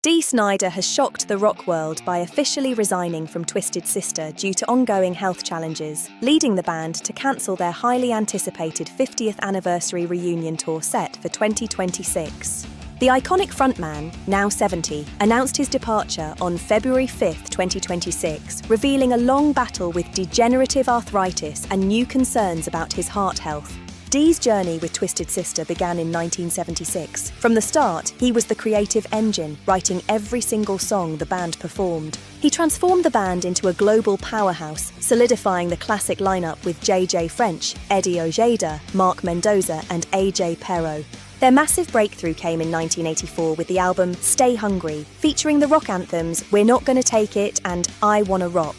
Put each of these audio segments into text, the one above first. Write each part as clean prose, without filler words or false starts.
Dee Snider has shocked the rock world by officially resigning from Twisted Sister due to ongoing health challenges, leading the band to cancel their highly anticipated 50th anniversary reunion tour set for 2026. The iconic frontman, now 70, announced his departure on February 5, 2026, revealing a long battle with degenerative arthritis and new concerns about his heart health. Dee's journey with Twisted Sister began in 1976. From the start, he was the creative engine, writing every single song the band performed. He transformed the band into a global powerhouse, solidifying the classic lineup with JJ French, Eddie Ojeda, Mark Mendoza, and AJ Pero. Their massive breakthrough came in 1984 with the album Stay Hungry, featuring the rock anthems We're Not Gonna Take It and I Wanna Rock.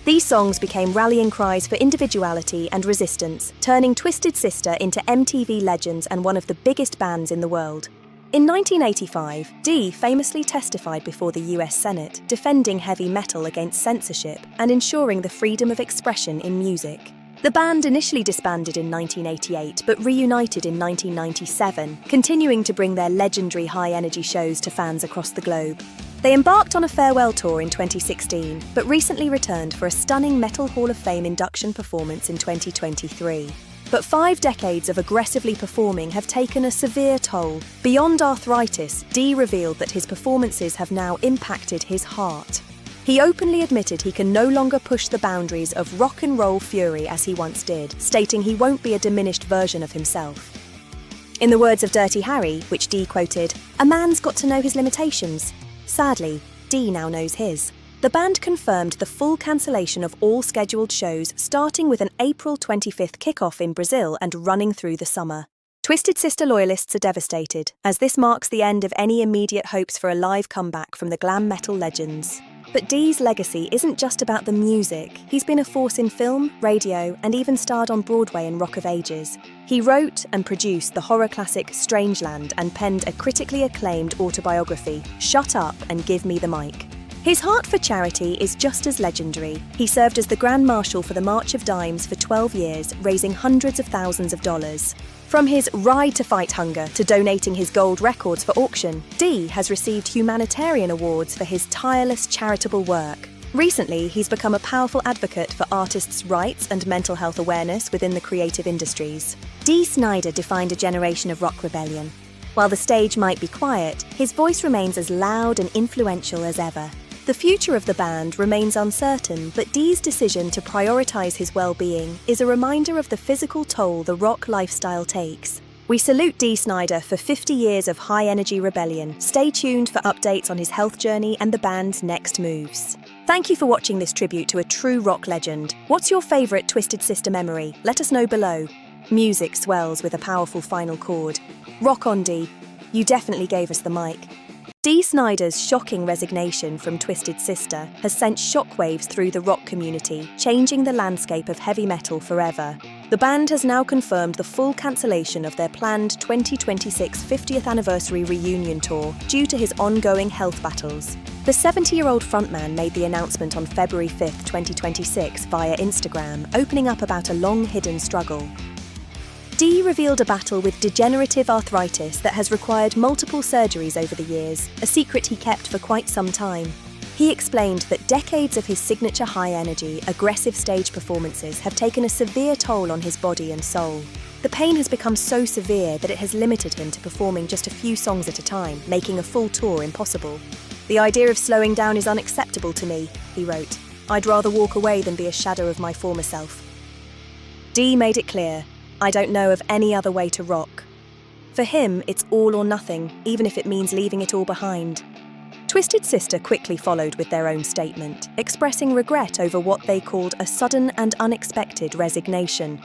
These songs became rallying cries for individuality and resistance, turning Twisted Sister into MTV legends and one of the biggest bands in the world. In 1985, Dee famously testified before the US Senate, defending heavy metal against censorship and ensuring the freedom of expression in music. The band initially disbanded in 1988, but reunited in 1997, continuing to bring their legendary high-energy shows to fans across the globe. They embarked on a farewell tour in 2016, but recently returned for a stunning Metal Hall of Fame induction performance in 2023. But 5 decades of aggressively performing have taken a severe toll. Beyond arthritis, Dee revealed that his performances have now impacted his heart. He openly admitted he can no longer push the boundaries of rock and roll fury as he once did, stating he won't be a diminished version of himself. In the words of Dirty Harry, which Dee quoted, "A man's got to know his limitations." Sadly, Dee now knows his. The band confirmed the full cancellation of all scheduled shows, starting with an April 25th kickoff in Brazil and running through the summer. Twisted Sister loyalists are devastated, as this marks the end of any immediate hopes for a live comeback from the glam metal legends. But Dee's legacy isn't just about the music. He's been a force in film, radio, and even starred on Broadway in Rock of Ages. He wrote and produced the horror classic Strangeland and penned a critically acclaimed autobiography, Shut Up and Give Me the Mic. His heart for charity is just as legendary. He served as the Grand Marshal for the March of Dimes for 12 years, raising hundreds of thousands of dollars. From his ride to fight hunger to donating his gold records for auction, Dee has received humanitarian awards for his tireless charitable work. Recently, he's become a powerful advocate for artists' rights and mental health awareness within the creative industries. Dee Snider defined a generation of rock rebellion. While the stage might be quiet, his voice remains as loud and influential as ever. The future of the band remains uncertain, but Dee's decision to prioritize his well-being is a reminder of the physical toll the rock lifestyle takes. We salute Dee Snider for 50 years of high-energy rebellion. Stay tuned for updates on his health journey and the band's next moves. Thank you for watching this tribute to a true rock legend. What's your favorite Twisted Sister memory? Let us know below. Music swells with a powerful final chord. Rock on, Dee. You definitely gave us the mic. Dee Snider's shocking resignation from Twisted Sister has sent shockwaves through the rock community, changing the landscape of heavy metal forever. The band has now confirmed the full cancellation of their planned 2026 50th anniversary reunion tour due to his ongoing health battles. The 70-year-old frontman made the announcement on February 5, 2026 via Instagram, opening up about a long-hidden struggle. Dee revealed a battle with degenerative arthritis that has required multiple surgeries over the years, a secret he kept for quite some time. He explained that decades of his signature high-energy, aggressive stage performances have taken a severe toll on his body and soul. The pain has become so severe that it has limited him to performing just a few songs at a time, making a full tour impossible. "The idea of slowing down is unacceptable to me," he wrote. "I'd rather walk away than be a shadow of my former self." Dee made it clear, "I don't know of any other way to rock." For him, it's all or nothing, even if it means leaving it all behind. Twisted Sister quickly followed with their own statement, expressing regret over what they called a sudden and unexpected resignation.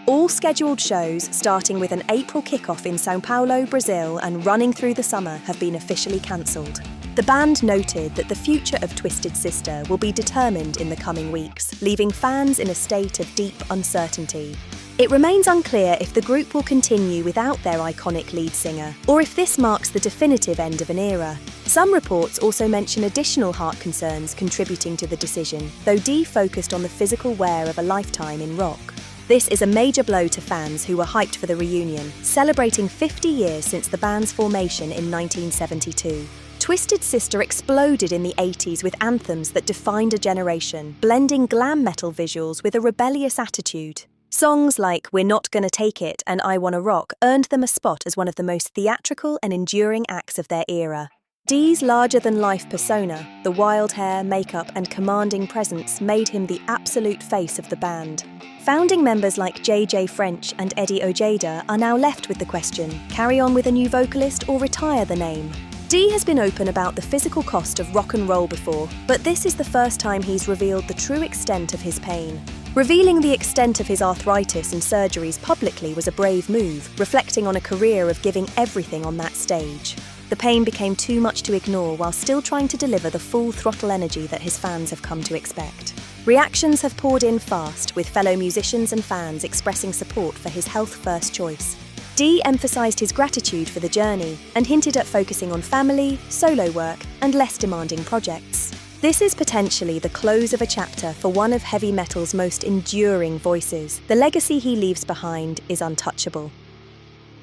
All scheduled shows, starting with an April kickoff in São Paulo, Brazil, and running through the summer, have been officially cancelled. The band noted that the future of Twisted Sister will be determined in the coming weeks, leaving fans in a state of deep uncertainty. It remains unclear if the group will continue without their iconic lead singer, or if this marks the definitive end of an era. Some reports also mention additional heart concerns contributing to the decision, though Dee focused on the physical wear of a lifetime in rock. This is a major blow to fans who were hyped for the reunion, celebrating 50 years since the band's formation in 1972. Twisted Sister exploded in the 80s with anthems that defined a generation, blending glam metal visuals with a rebellious attitude. Songs like We're Not Gonna Take It and I Wanna Rock earned them a spot as one of the most theatrical and enduring acts of their era. Dee's larger-than-life persona, the wild hair, makeup and commanding presence made him the absolute face of the band. Founding members like JJ French and Eddie Ojeda are now left with the question, carry on with a new vocalist or retire the name? Dee has been open about the physical cost of rock and roll before, but this is the first time he's revealed the true extent of his pain. Revealing the extent of his arthritis and surgeries publicly was a brave move, reflecting on a career of giving everything on that stage. The pain became too much to ignore while still trying to deliver the full throttle energy that his fans have come to expect. Reactions have poured in fast, with fellow musicians and fans expressing support for his health-first choice. Dee emphasised his gratitude for the journey and hinted at focusing on family, solo work, and less demanding projects. This is potentially the close of a chapter for one of heavy metal's most enduring voices. The legacy he leaves behind is untouchable.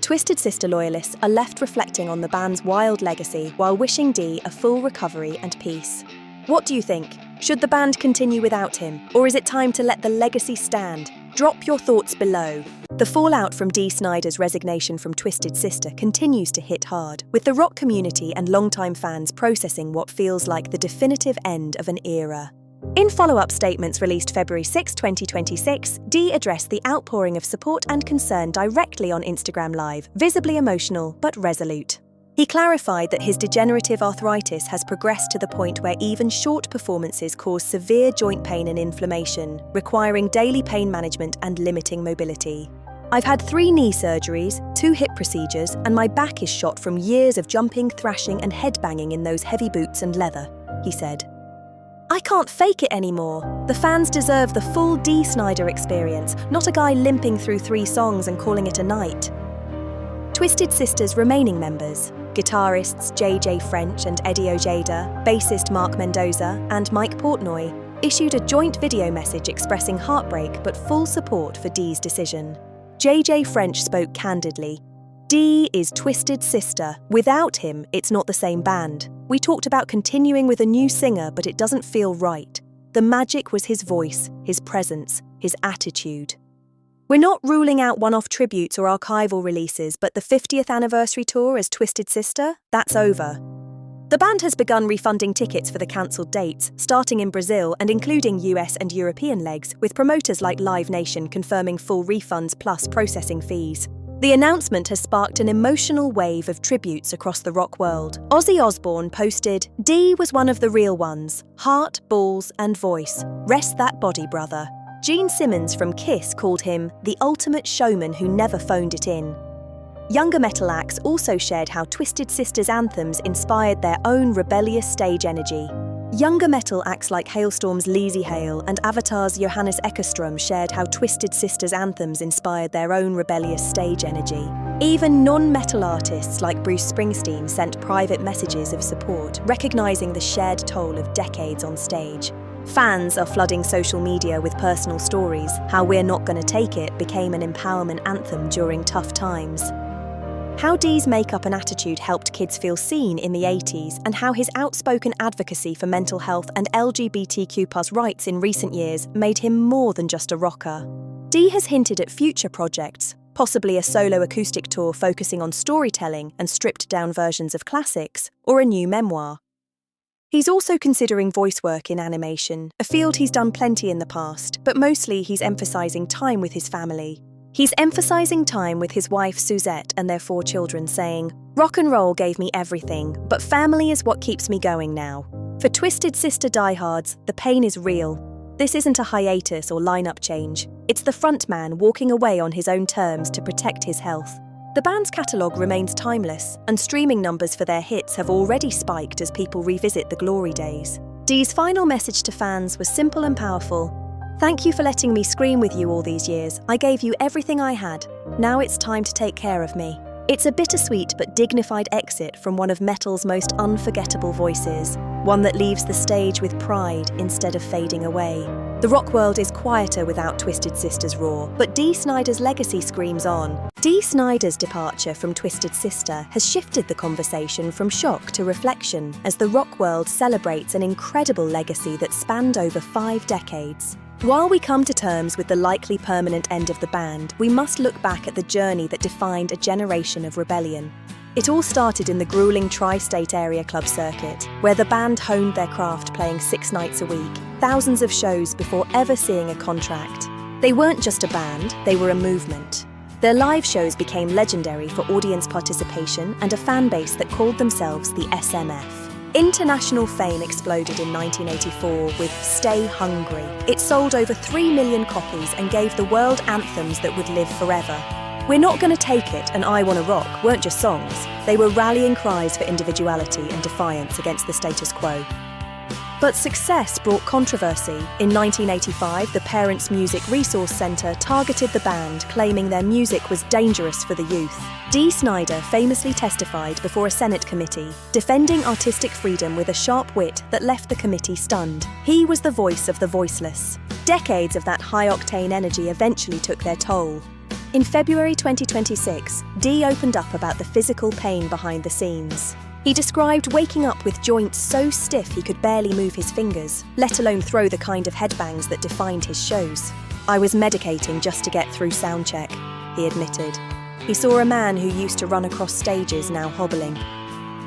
Twisted Sister loyalists are left reflecting on the band's wild legacy while wishing Dee a full recovery and peace. What do you think? Should the band continue without him, or is it time to let the legacy stand? Drop your thoughts below. The fallout from Dee Snider's resignation from Twisted Sister continues to hit hard, with the rock community and longtime fans processing what feels like the definitive end of an era. In follow-up statements released February 6, 2026, Dee addressed the outpouring of support and concern directly on Instagram Live, visibly emotional but resolute. He clarified that his degenerative arthritis has progressed to the point where even short performances cause severe joint pain and inflammation, requiring daily pain management and limiting mobility. I've had 3 knee surgeries, 2 hip procedures, and my back is shot from years of jumping, thrashing, and headbanging in those heavy boots and leather, he said. I can't fake it anymore. The fans deserve the full Dee Snider experience, not a guy limping through 3 songs and calling it a night. Twisted Sister's remaining members, guitarists JJ French and Eddie Ojeda, bassist Mark Mendoza, and Mike Portnoy, issued a joint video message expressing heartbreak but full support for Dee's decision. JJ French spoke candidly. Dee is Twisted Sister. Without him, it's not the same band. We talked about continuing with a new singer, but it doesn't feel right. The magic was his voice, his presence, his attitude. We're not ruling out one-off tributes or archival releases, but the 50th anniversary tour as Twisted Sister, that's over. The band has begun refunding tickets for the cancelled dates, starting in Brazil and including US and European legs, with promoters like Live Nation confirming full refunds plus processing fees. The announcement has sparked an emotional wave of tributes across the rock world. Ozzy Osbourne posted, "Dee was one of the real ones. Heart, balls, and voice. Rest that body, brother." Gene Simmons from Kiss called him the ultimate showman who never phoned it in. Younger metal acts also shared how Twisted Sister's anthems inspired their own rebellious stage energy. Younger metal acts like Hailstorm's Lizzie Hale and Avatar's Johannes Eckerström shared how Twisted Sister's anthems inspired their own rebellious stage energy. Even non-metal artists like Bruce Springsteen sent private messages of support, recognizing the shared toll of decades on stage. Fans are flooding social media with personal stories. How We're Not Gonna Take It became an empowerment anthem during tough times. How Dee's makeup and attitude helped kids feel seen in the 80s, and how his outspoken advocacy for mental health and LGBTQ+ rights in recent years made him more than just a rocker. Dee has hinted at future projects, possibly a solo acoustic tour focusing on storytelling and stripped-down versions of classics, or a new memoir. He's also considering voice work in animation, a field he's done plenty in the past, but mostly he's emphasising time with his family. He's emphasising time with his wife Suzette and their 4 children, saying, "Rock and roll gave me everything, but family is what keeps me going now." For Twisted Sister diehards, the pain is real. This isn't a hiatus or lineup change. It's the frontman walking away on his own terms to protect his health. The band's catalogue remains timeless, and streaming numbers for their hits have already spiked as people revisit the glory days. Dee's final message to fans was simple and powerful. "Thank you for letting me scream with you all these years. I gave you everything I had. Now it's time to take care of me." It's a bittersweet but dignified exit from one of metal's most unforgettable voices, one that leaves the stage with pride instead of fading away. The rock world is quieter without Twisted Sister's roar, but Dee Snider's legacy screams on. Dee Snider's departure from Twisted Sister has shifted the conversation from shock to reflection as the rock world celebrates an incredible legacy that spanned over 5 decades. While we come to terms with the likely permanent end of the band, we must look back at the journey that defined a generation of rebellion. It all started in the grueling tri-state area club circuit, where the band honed their craft playing 6 nights a week, thousands of shows before ever seeing a contract. They weren't just a band, they were a movement. Their live shows became legendary for audience participation and a fan base that called themselves the SMF. International fame exploded in 1984 with Stay Hungry. It sold over 3 million copies and gave the world anthems that would live forever. We're Not Gonna Take It and I Wanna Rock weren't just songs, they were rallying cries for individuality and defiance against the status quo. But success brought controversy. In 1985, the Parents Music Resource Centre targeted the band, claiming their music was dangerous for the youth. Dee Snider famously testified before a Senate committee, defending artistic freedom with a sharp wit that left the committee stunned. He was the voice of the voiceless. Decades of that high-octane energy eventually took their toll. In February 2026, Dee opened up about the physical pain behind the scenes. He described waking up with joints so stiff he could barely move his fingers, let alone throw the kind of headbangs that defined his shows. "I was medicating just to get through soundcheck," he admitted. He saw a man who used to run across stages now hobbling.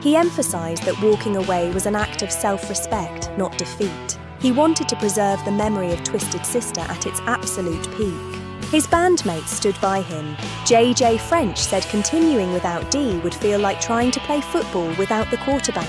He emphasised that walking away was an act of self-respect, not defeat. He wanted to preserve the memory of Twisted Sister at its absolute peak. His bandmates stood by him. JJ French said continuing without Dee would feel like trying to play football without the quarterback.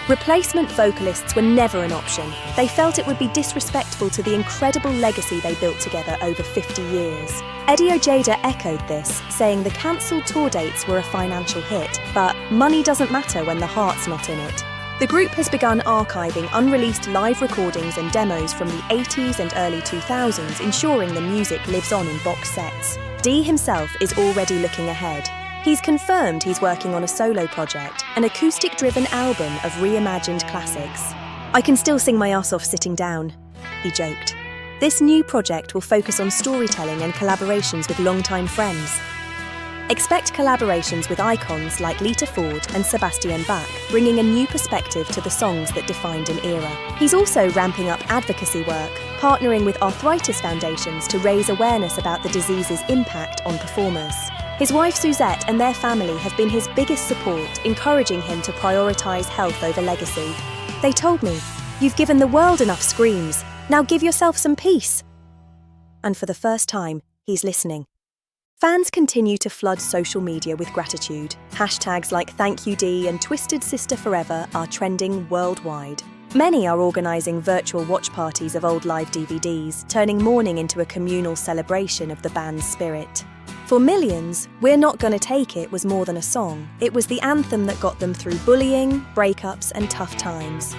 Replacement vocalists were never an option. They felt it would be disrespectful to the incredible legacy they built together over 50 years. Eddie Ojeda echoed this, saying the cancelled tour dates were a financial hit, but money doesn't matter when the heart's not in it. The group has begun archiving unreleased live recordings and demos from the 80s and early 2000s, ensuring the music lives on in box sets. Dee himself is already looking ahead. He's confirmed he's working on a solo project, an acoustic-driven album of reimagined classics. "I can still sing my ass off sitting down," he joked. This new project will focus on storytelling and collaborations with longtime friends. Expect collaborations with icons like Lita Ford and Sebastian Bach, bringing a new perspective to the songs that defined an era. He's also ramping up advocacy work, partnering with Arthritis foundations to raise awareness about the disease's impact on performers. His wife Suzette and their family have been his biggest support, encouraging him to prioritise health over legacy. "They told me, 'You've given the world enough screams, now give yourself some peace.'" And for the first time, he's listening. Fans continue to flood social media with gratitude. Hashtags like "Thank You Dee" and "Twisted Sister Forever" are trending worldwide. Many are organising virtual watch parties of old live DVDs, turning mourning into a communal celebration of the band's spirit. For millions, "We're Not Gonna Take It" was more than a song. It was the anthem that got them through bullying, breakups and tough times.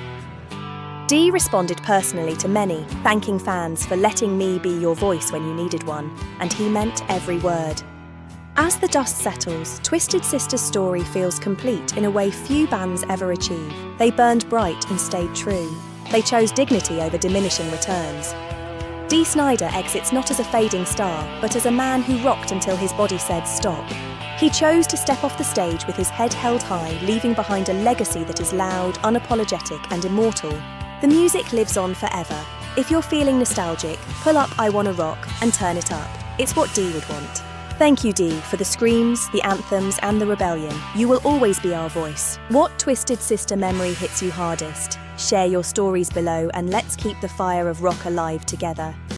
Dee responded personally to many, thanking fans for letting me be your voice when you needed one, and he meant every word. As the dust settles, Twisted Sister's story feels complete in a way few bands ever achieve. They burned bright and stayed true. They chose dignity over diminishing returns. Dee Snider exits not as a fading star, but as a man who rocked until his body said stop. He chose to step off the stage with his head held high, leaving behind a legacy that is loud, unapologetic and immortal. The music lives on forever. If you're feeling nostalgic, pull up I Wanna Rock and turn it up. It's what Dee would want. Thank you, Dee, for the screams, the anthems and the rebellion. You will always be our voice. What Twisted Sister memory hits you hardest? Share your stories below and let's keep the fire of rock alive together.